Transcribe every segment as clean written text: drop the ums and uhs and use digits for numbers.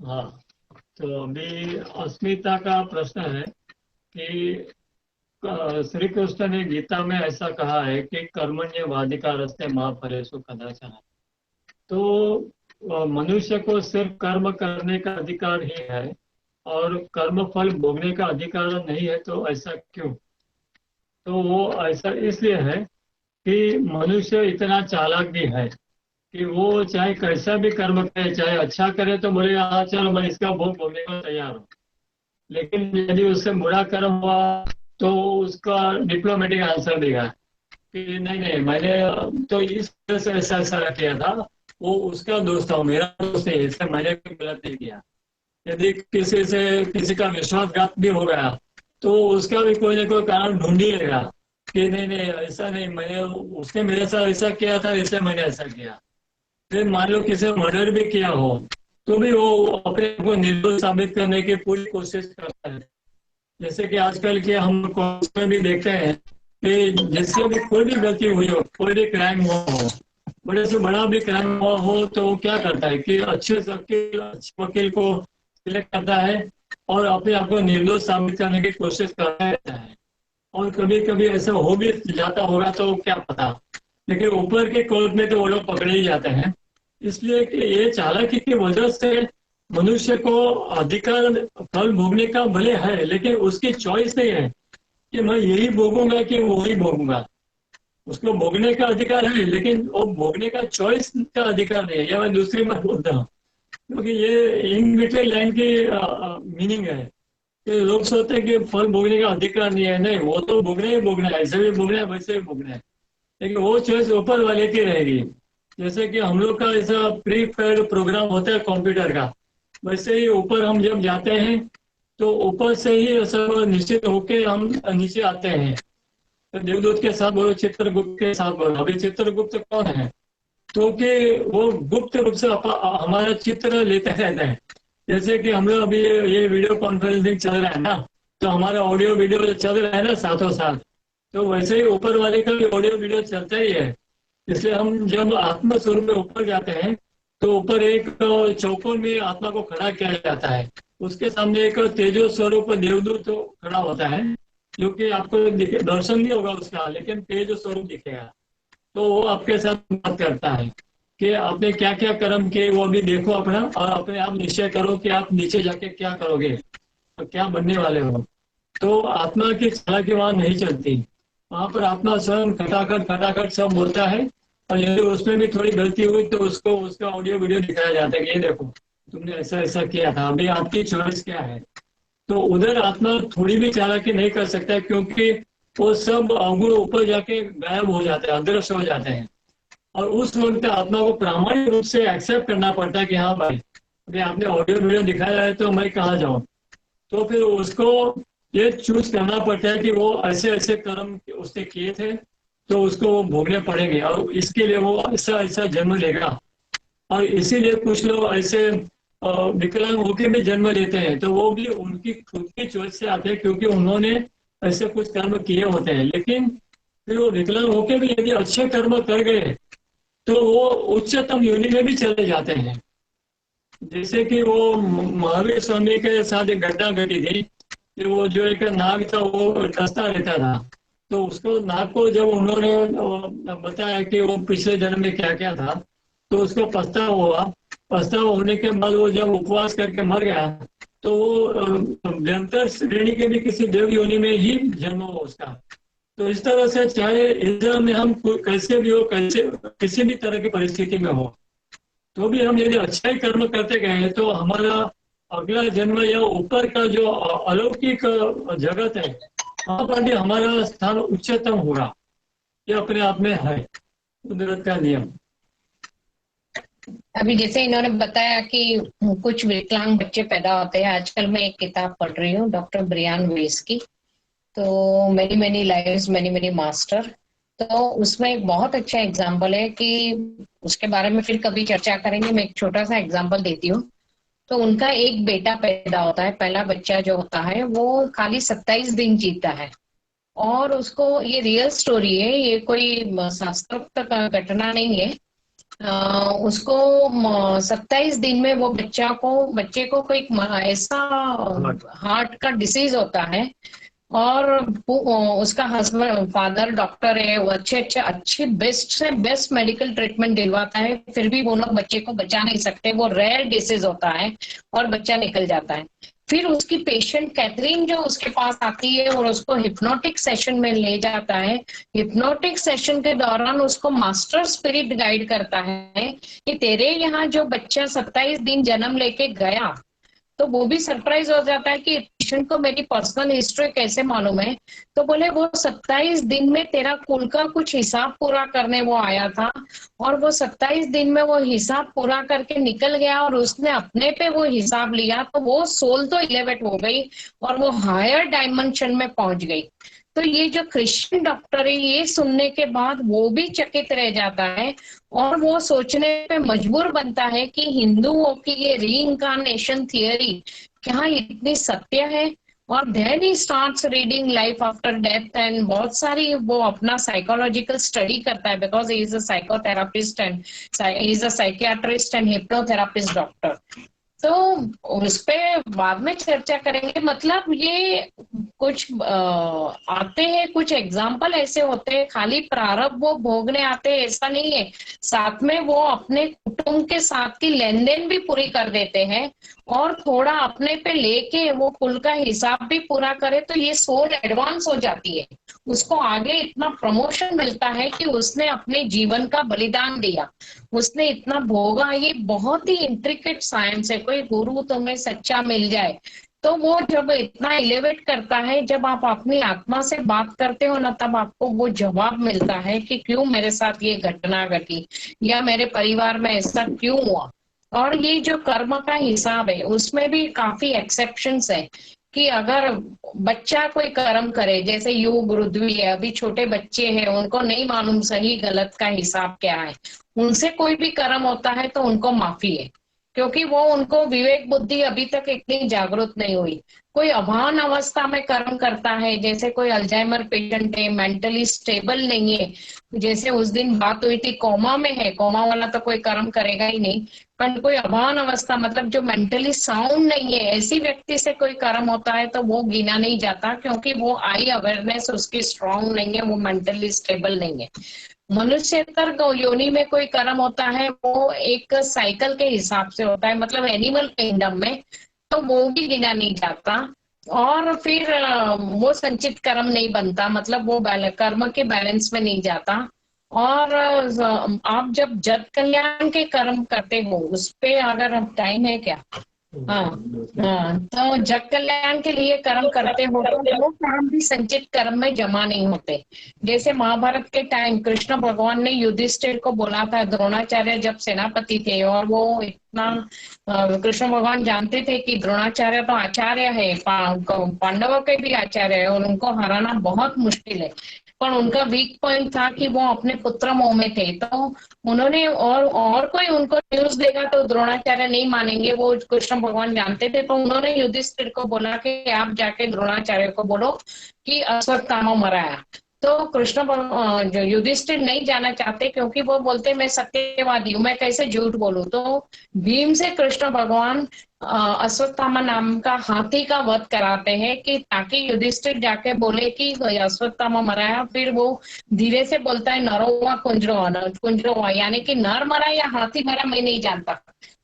हाँ, तो अभी अस्मिता का प्रश्न है कि श्री कृष्ण ने गीता में ऐसा कहा है कि कर्मण्यवाधिकारस्ते मा फलेषु कदाचन। तो मनुष्य को सिर्फ कर्म करने का अधिकार ही है और कर्म फल भोगने का अधिकार नहीं है, तो ऐसा क्यों? तो वो ऐसा इसलिए है कि मनुष्य इतना चालाक भी है कि वो चाहे कैसा भी कर्म करे, चाहे अच्छा करे तो बोले हाँ चलो मैं इसका भोग भोगने को तैयार हूँ, लेकिन यदि उससे बुरा कर्म हुआ तो उसका डिप्लोमेटिक आंसर देगा कि नहीं नहीं मैंने तो इस वजह से ऐसा ऐसा किया था, वो उसका दोस्त था, मेरा दोस्त नहीं, इससे मैंने कोई गलत नहीं किया। यदि किसी से किसी का विश्वासघात भी हो गया तो उसका भी कोई ना कोई कारण ढूंढ ही लेगा कि नहीं नहीं ऐसा नहीं, मैंने उसने मेरे साथ ऐसा किया था इसलिए मैंने ऐसा किया। फिर मान लो किसी ने मर्डर भी किया हो तो भी वो अपने आप को निर्दोष साबित करने की पूरी कोशिश करता है। जैसे कि आजकल के हम कोर्ट्स में भी देखते हैं कि जिससे भी कोई भी गलती हुई हो, कोई भी क्राइम हुआ हो, बड़े से बड़ा भी क्राइम हुआ हो, तो वो क्या करता है कि अच्छे वकील को सिलेक्ट करता है और अपने आप को निर्दोष साबित करने की कोशिश करता रहता है। और कभी कभी ऐसा हो भी जाता होगा तो क्या पता, लेकिन ऊपर के कोर्ट में तो वो लोग पकड़े ही जाते हैं। इसलिए कि ये चालाकी की वजह से मनुष्य को अधिकार फल भोगने का भले है, लेकिन उसकी चॉइस नहीं है कि मैं यही भोगूंगा कि वही भोगूंगा। उसको भोगने का अधिकार है लेकिन वो भोगने का चॉइस का अधिकार नहीं है, या मैं दूसरी बात बोलता हूँ, क्योंकि ये इन बिटवीन लाइन की मीनिंग है कि लोग सोचते हैं कि फल भोगने का अधिकार नहीं है। नहीं, वो तो भोगना ही भोगना है, ऐसे भी भोगना है वैसे भी भोगना है, लेकिन वो चॉइस ऊपर वाले की रहेगी। जैसे कि हम लोग का ऐसा प्री पेड प्रोग्राम होता है कंप्यूटर का, वैसे ही ऊपर हम जब जाते हैं तो ऊपर से ही सब निश्चित होके हम नीचे आते हैं। तो देवदूत के साथ बोलो, चित्रगुप्त के साथ बोलो। अभी चित्रगुप्त कौन है? तो कि वो गुप्त रूप से हमारा चित्र लेते रहते हैं। जैसे कि हम लोग अभी ये वीडियो कॉन्फ्रेंसिंग चल रहा है ना, तो हमारा ऑडियो वीडियो चल रहा है ना साथों साथ, तो वैसे ही ऊपर वाले का भी ऑडियो वीडियो चलता ही है। इसलिए हम जब आत्मा स्वरूप में ऊपर जाते हैं तो ऊपर एक चौकोन में आत्मा को खड़ा किया जाता है। उसके सामने एक तेजो स्वरूप देवदूत खड़ा होता है, जो कि आपको दर्शन नहीं होगा उसका, लेकिन तेज स्वरूप दिखेगा। तो वो आपके साथ बात करता है कि आपने क्या क्या कर्म किए वो भी देखो अपना, और अपने आप निश्चय करो कि आप नीचे जाके क्या करोगे और क्या बनने वाले हो। तो आत्मा की चालाकी वहां नहीं चलती। वहां पर आत्मा स्वयं खटाखट खटाखट सब बोलता है, और यदि उसमें भी थोड़ी गलती हुई तो उसको उसका ऑडियो वीडियो दिखाया जाता है कि ये देखो तुमने ऐसा ऐसा किया था, अभी आपकी चॉइस क्या है। तो उधर आत्मा थोड़ी भी चालाकी नहीं कर सकता, क्योंकि वो सब अवगुण ऊपर जाके गायब हो जाते हैं, अदृश्य हो जाते हैं। और उस वक्त आत्मा को प्रामाणिक रूप से एक्सेप्ट करना पड़ता है कि हाँ भाई, अभी आपने ऑडियो वीडियो दिखाया है तो मैं कहाँ जाऊँ। तो फिर उसको ये चूज करना पड़ता है कि वो ऐसे ऐसे कर्म उसने किए थे, तो उसको वो भोगने पड़ेंगे और इसके लिए वो ऐसा ऐसा जन्म लेगा। और इसीलिए कुछ लोग ऐसे विकलांग होकर भी जन्म लेते हैं, तो वो भी उनकी खुद की चॉइस से आते हैं, क्योंकि उन्होंने ऐसे कुछ कर्म किए होते हैं। लेकिन फिर वो विकलांग होकर भी यदि अच्छे कर्म कर गए तो वो उच्चतम योनि में भी चले जाते हैं। जैसे कि वो महावीर स्वामी के साथ एक घटना घटी थी कि वो जो एक नाग था वो डसता रहता था। तो उसको नाग को जब उन्होंने बताया कि वो पिछले जन्म में क्या क्या था, तो उसको पछतावा हुआ। पछतावा होने के बाद वो जब उपवास करके मर गया तो वो निरंतर श्रेणी के भी किसी देव योनि में ही जन्म हुआ उसका। तो इस तरह से चाहे इस जन्म में हम कैसे भी हो, कैसे किसी भी तरह की परिस्थिति में हो, तो भी हम यदि अच्छा ही कर्म करते गए तो हमारा अगला जन्म या ऊपर का जो अलौकिक जगत है, वहां पर भी हमारा स्थान उच्चतम होगा। ये अपने आप में है कुदरत का नियम। अभी जैसे इन्होंने बताया कि कुछ विकलांग बच्चे पैदा होते हैं। आजकल मैं एक किताब पढ़ रही हूँ डॉक्टर ब्रियान वेस की, तो many many lives many many master. तो उसमें एक बहुत अच्छा एग्जाम्पल है कि उसके बारे में फिर कभी चर्चा करेंगे। मैं एक छोटा सा एग्जाम्पल देती हूँ। तो उनका एक बेटा पैदा होता है, पहला बच्चा जो होता है वो खाली 27 दिन जीता है। और उसको, ये रियल स्टोरी है, ये कोई शास्त्रोक्त घटना नहीं है। उसको 27 दिन में वो बच्चे को कोई ऐसा हार्ट का डिसीज होता है, और उसका हस्बैंड फादर डॉक्टर है, वो अच्छी बेस्ट से बेस्ट मेडिकल ट्रीटमेंट दिलवाता है, फिर भी वो लोग बच्चे को बचा नहीं सकते। वो रेयर डिसीज होता है और बच्चा निकल जाता है। फिर उसकी पेशेंट कैथरीन जो उसके पास आती है और उसको हिप्नोटिक सेशन में ले जाता है। हिप्नोटिक सेशन के दौरान उसको मास्टर स्पिरिट गाइड करता है कि तेरे यहाँ जो बच्चा 27 दिन जन्म लेके गया, तो वो भी सरप्राइज हो जाता है कि पेशेंट को मेरी पर्सनल हिस्ट्री कैसे मालूम है। तो बोले वो 27 दिन में तेरा कुल का कुछ हिसाब पूरा करने वो आया था, और वो 27 दिन में वो हिसाब पूरा करके निकल गया, और उसने अपने पे वो हिसाब लिया, तो वो सोल तो इलेवेट हो गई और वो हायर डायमेंशन में पहुंच गई। तो ये जो क्रिश्चियन डॉक्टर है, ये सुनने के बाद वो भी चकित रह जाता है, और वो सोचने पे मजबूर बनता है कि हिंदुओं की ये रीइंकार्नेशन थियरी क्या इतनी सत्य है। और then he starts reading life after death, and बहुत सारी वो अपना साइकोलॉजिकल स्टडी करता है, because he is a psychotherapist and he is a psychiatrist and hypnotherapist doctor. तो उस पे बाद में चर्चा करेंगे। मतलब ये कुछ आते हैं, कुछ एग्जाम्पल ऐसे होते हैं, खाली प्रारब्ध वो भोगने आते हैं ऐसा नहीं है, साथ में वो अपने कुटुंब के साथ की लेन देन भी पूरी कर देते हैं, और थोड़ा अपने पे लेके वो कुल का हिसाब भी पूरा करे, तो ये सोल एडवांस हो जाती है। उसको आगे इतना प्रमोशन मिलता है कि उसने अपने जीवन का बलिदान दिया, उसने इतना भोगा। ये बहुत ही इंट्रिकेट साइंस है। कोई गुरु तुम्हें सच्चा मिल जाए तो वो जब इतना एलिवेट करता है, जब आप अपनी आत्मा से बात करते हो ना, तब आपको वो जवाब मिलता है कि क्यों मेरे साथ ये घटना घटी, या मेरे परिवार में ऐसा क्यों हुआ। और ये जो कर्म का हिसाब है, उसमें भी काफी एक्सेप्शंस है कि अगर बच्चा कोई कर्म करे, जैसे युग रुद्वी है, अभी छोटे बच्चे हैं, उनको नहीं मालूम सही गलत का हिसाब क्या है, उनसे कोई भी कर्म होता है तो उनको माफी है, क्योंकि वो उनको विवेक बुद्धि अभी तक इतनी जागृत नहीं हुई। कोई अभान अवस्था में कर्म करता है, जैसे कोई अल्जाइमर पेशेंट है, मेंटली स्टेबल नहीं है, जैसे उस दिन बात हुई थी कोमा में है, कोमा वाला तो कोई कर्म करेगा ही नहीं, पर कोई अभान अवस्था मतलब जो मेंटली साउंड नहीं है, ऐसी व्यक्ति से कोई कर्म होता है तो वो गिना नहीं जाता, क्योंकि वो आई अवेयरनेस उसकी स्ट्रांग नहीं है, वो मेंटली स्टेबल नहीं है। मनुष्यतर योनि में कोई कर्म होता है, वो एक साइकिल के हिसाब से होता है, मतलब एनिमल किंगडम में, तो वो भी गिना नहीं जाता। और फिर वो संचित कर्म नहीं बनता, मतलब वो कर्म के बैलेंस में नहीं जाता। और आप जब जग कल्याण के कर्म करते हो, उस पे अगर टाइम है क्या? हाँ, हाँ, तो जग कल्याण के लिए कर्म करते हो तो वो कर्म भी संचित कर्म में जमा नहीं होते। जैसे महाभारत के टाइम कृष्ण भगवान ने युधिष्ठिर को बोला था, द्रोणाचार्य जब सेनापति थे, और वो इतना कृष्ण भगवान जानते थे कि द्रोणाचार्य तो आचार्य है, पांडवों के भी आचार्य है, और उनको हराना बहुत मुश्किल है, पर उनका वीक पॉइंट था कि वो अपने पुत्र मोह में थे। तो उन्होंने, और कोई उनको न्यूज देगा तो द्रोणाचार्य नहीं मानेंगे, वो कृष्ण भगवान जानते थे, तो उन्होंने युधिष्ठिर को बोला कि आप जाके द्रोणाचार्य को बोलो कि अश्वत्थामा मराया। तो जो युधिष्ठिर नहीं जाना चाहते, क्योंकि वो बोलते मैं सत्यवादी हूँ, मैं कैसे झूठ बोलूं। तो भीम से कृष्ण भगवान अश्वत्थामा नाम का हाथी का वध कराते हैं, कि ताकि युधिष्ठिर जाके बोले कि अश्वत्थामा मराया। फिर वो धीरे से बोलता है नरोवा कुंजरोवा, यानी कि नर मरा या हाथी मरा मैं नहीं जानता,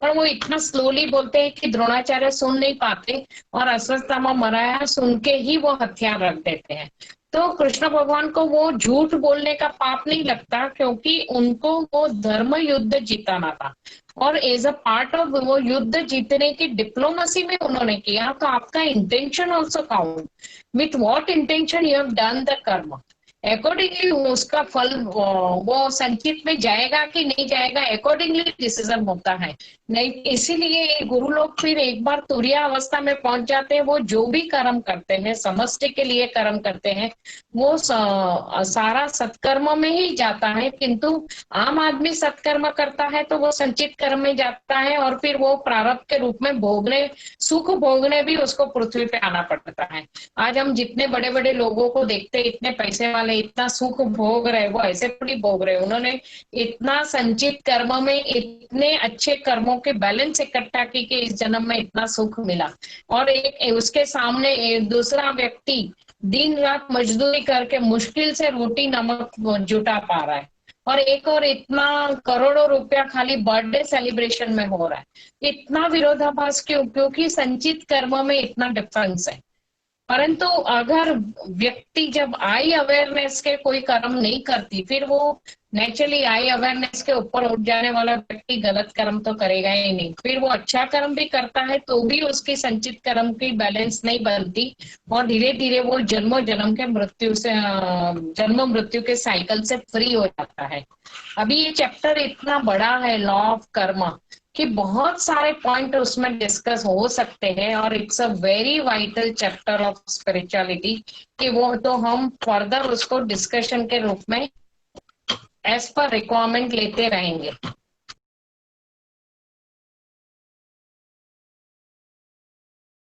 पर वो इतना स्लोली बोलते हैं कि द्रोणाचार्य सुन नहीं पाते, और अश्वत्थामा मराया सुन के ही वो हथियार रख देते हैं। तो कृष्ण भगवान को वो झूठ बोलने का पाप नहीं लगता, क्योंकि उनको वो धर्म युद्ध जीताना था, और एज अ पार्ट ऑफ वो युद्ध जीतने की डिप्लोमेसी में उन्होंने किया। तो आपका intention also count, with what intention you have done the कर्म, अकॉर्डिंगली उसका फल वो संचित में जाएगा कि नहीं जाएगा, अकॉर्डिंगली डिसीजन होता है। नहीं, इसीलिए गुरु लोग फिर एक बार तुरीय अवस्था में पहुंच जाते हैं, वो जो भी कर्म करते हैं समष्टि के लिए कर्म करते हैं, वो सारा सत्कर्म में ही जाता है। किंतु आम आदमी सत्कर्म करता है तो वो संचित कर्म में जाता है, और फिर वो प्रारब्ध के रूप में भोगने, सुख भोगने भी उसको पृथ्वी पे आना पड़ता है। आज हम जितने बड़े बड़े लोगों को देखते हैं, इतने पैसे वाले वाले इतना सुख भोग रहे, वो ऐसे थोड़ी भोग रहे, उन्होंने इतना संचित कर्म में इतने अच्छे कर्मों के बैलेंस इकट्ठा की कि इस जन्म में इतना सुख मिला। और एक उसके सामने एक दूसरा व्यक्ति दिन रात मजदूरी करके मुश्किल से रोटी नमक जुटा पा रहा है, और इतना करोड़ों रुपया खाली बर्थडे सेलिब्रेशन में हो रहा है। इतना विरोधाभास क्यों? क्योंकि संचित कर्म में इतना डिफरेंस है। परंतु अगर व्यक्ति जब आई अवेयरनेस के कोई कर्म नहीं करती, फिर वो नेचुरली आई अवेयरनेस के ऊपर उठ जाने वाला व्यक्ति गलत कर्म तो करेगा ही नहीं। फिर वो अच्छा कर्म भी करता है तो भी उसकी संचित कर्म की बैलेंस नहीं बनती, और धीरे धीरे वो जन्मों जन्म के मृत्यु से जन्म मृत्यु के साइकिल से फ्री हो जाता है। अभी ये चैप्टर इतना बड़ा है लॉ ऑफ कर्म कि बहुत सारे पॉइंट उसमें डिस्कस हो सकते हैं, और it's a very vital chapter of spirituality कि वो तो हम फर्दर उसको डिस्कशन के रूप में एज पर रिक्वायरमेंट लेते रहेंगे।